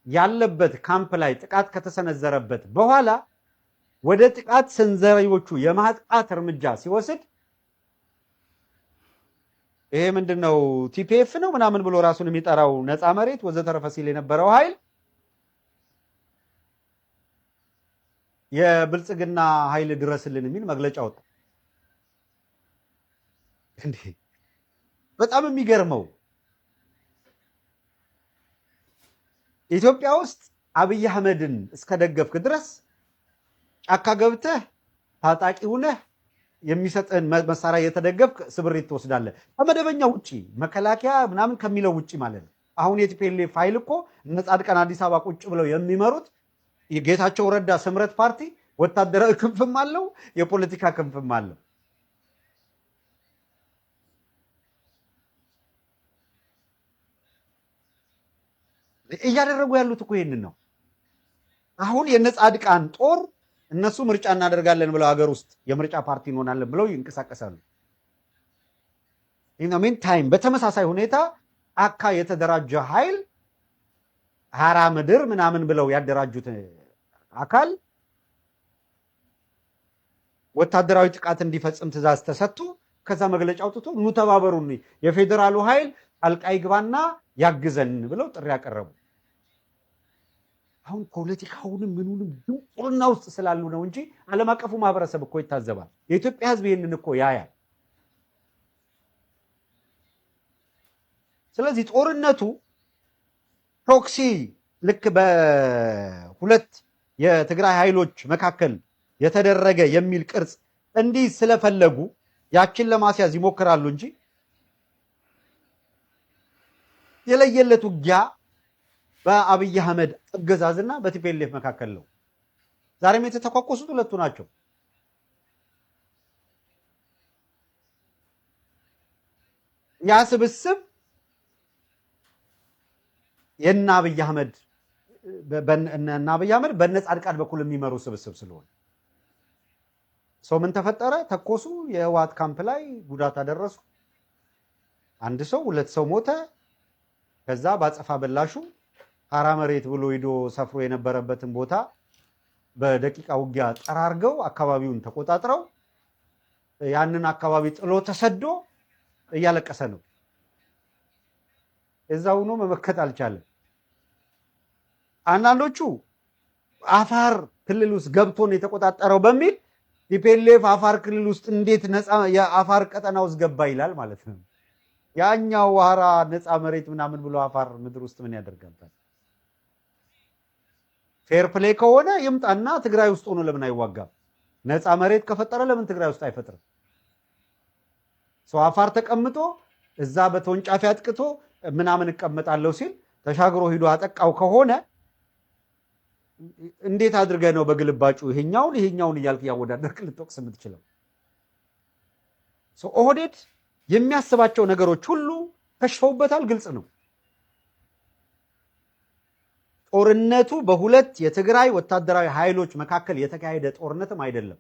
ያለበት ካምፕ ላይ ጥቃት ከተሰነዘረበት በኋላ ወደ ጥቃት ሰንዘሪዎቹ የማጥቃት እርምጃ ሲወስድ ይሄ ምንድነው ቲፒኤፍ ነው ምናምን ብሎ ራሱን የሚጠራው ነፃ መሬት ወዘተረፈ ሲል የነበረው ኃይል የብልጽግና ኃይል ድረስልን የሚል መግለጫ ወጣ። እንዴ በጣም የሚገርመው ኢትዮጵያ ውስጥ አብይ አህመድን እስከደገፍክ ድረስ ጫካ ገብተህ ታጣቂ ሆነህ የሚሰጥህን መሳሪያ የተደገፍክ ስብሪት ትወስዳለህ። ከመደበኛ ውጪ መከላከያ ምናምን ከሚለው ውጪ ማለት ነው። አሁን የቲፒኤልኤፍ ፋይል እኮ እነ ጻድቃን አዲስ አበባ ቁጭ ብለው የሚመሩት የጌታቸው ረዳ ስምረት ፓርቲ ወታደራዊ ክንፍም አለው የፖለቲካ ክንፍም አለው። እያደረጉ ያሉት እኮ ይሄንን ነው። አሁን የነ ጻድቃን ጦር እነሱ ምርጫ እናደርጋለን ብለው ሀገር ውስጥ የምርጫ ፓርቲ እንሆናለን ብለው ይንቀሳቀሳሉ። ኢን ሚን ታይም በተመሳሳይ ሁኔታ አካ የተደራጀ ኃይል ሀራ ምድር ምናምን ብለው ያደራጁት አካል ወታደራዊ ጥቃት እንዲፈጽም ትእዛዝ ተሰጥቶ ከዛ መግለጫ አውጥቶ ኑ ተባበሩን የፌዴራሉ ኃይል ጣልቃ ይግባና ያግዘን ብለው ጥሪ ያቀረቡ። አሁን ፖለቲካውንም ምኑንም ድንቁርና ውስጥ ስላሉ ነው እንጂ ዓለም አቀፉ ማህበረሰብ እኮ ይታዘባል። የኢትዮጵያ ሕዝብ ይህንን እኮ ያያል። ስለዚህ ጦርነቱ ፕሮክሲ ልክ በሁለት የትግራይ ኃይሎች መካከል የተደረገ የሚል ቅርጽ እንዲህ ስለፈለጉ ያችን ለማስያዝ ይሞክራሉ እንጂ የለየለት ውጊያ በአብይ አህመድ አገዛዝና በቲፒኤልኤፍ መካከል ነው። ዛሬም የተተኳኮሱት ሁለቱ ናቸው። ያ ስብስብ የእነ አብይ አህመድ በእነ ጻድቃን በኩል የሚመሩ ስብስብ ስለሆነ ሰው ምን ተፈጠረ? ተኮሱ። የህወሓት ካምፕ ላይ ጉዳት አደረሱ። አንድ ሰው ሁለት ሰው ሞተ። ከዛ ባጸፋ በላሹ ሀራ መሬት ብሎ ሂዶ ሰፍሮ የነበረበትን ቦታ በደቂቃ ውጊያ ጠራርገው አካባቢውን ተቆጣጥረው ያንን አካባቢ ጥሎ ተሰዶ እያለቀሰ ነው። እዛው ሆኖ መመከት አልቻለም። አንዳንዶቹ አፋር ክልል ውስጥ ገብቶ ነው የተቆጣጠረው በሚል ቲፒኤልኤፍ አፋር ክልል ውስጥ እንዴት ነፃ የአፋር ቀጠና ውስጥ ገባ ይላል ማለት ነው። ያኛው ሀራ ነፃ መሬት ምናምን ብሎ አፋር ምድር ውስጥ ምን ያደርጋል? ፌር ፕሌይ ከሆነ ይምጣና ትግራይ ውስጥ ሆኖ ለምን አይዋጋም? ነፃ መሬት ከፈጠረ ለምን ትግራይ ውስጥ አይፈጥርም? ሰው አፋር ተቀምጦ እዛ በተወንጫፊ አጥቅቶ ምናምን እቀመጣለሁ ሲል ተሻግሮ ሂዶ አጠቃው ከሆነ እንዴት አድርገህ ነው በግልባጩ ይሄኛውን እያልክ ያወዳደርክ ልትወቅስ የምትችለው? ኦህዴድ የሚያስባቸው ነገሮች ሁሉ ከሽፈውበታል። ግልጽ ነው። ጦርነቱ በሁለት የትግራይ ወታደራዊ ኃይሎች መካከል የተካሄደ ጦርነትም አይደለም።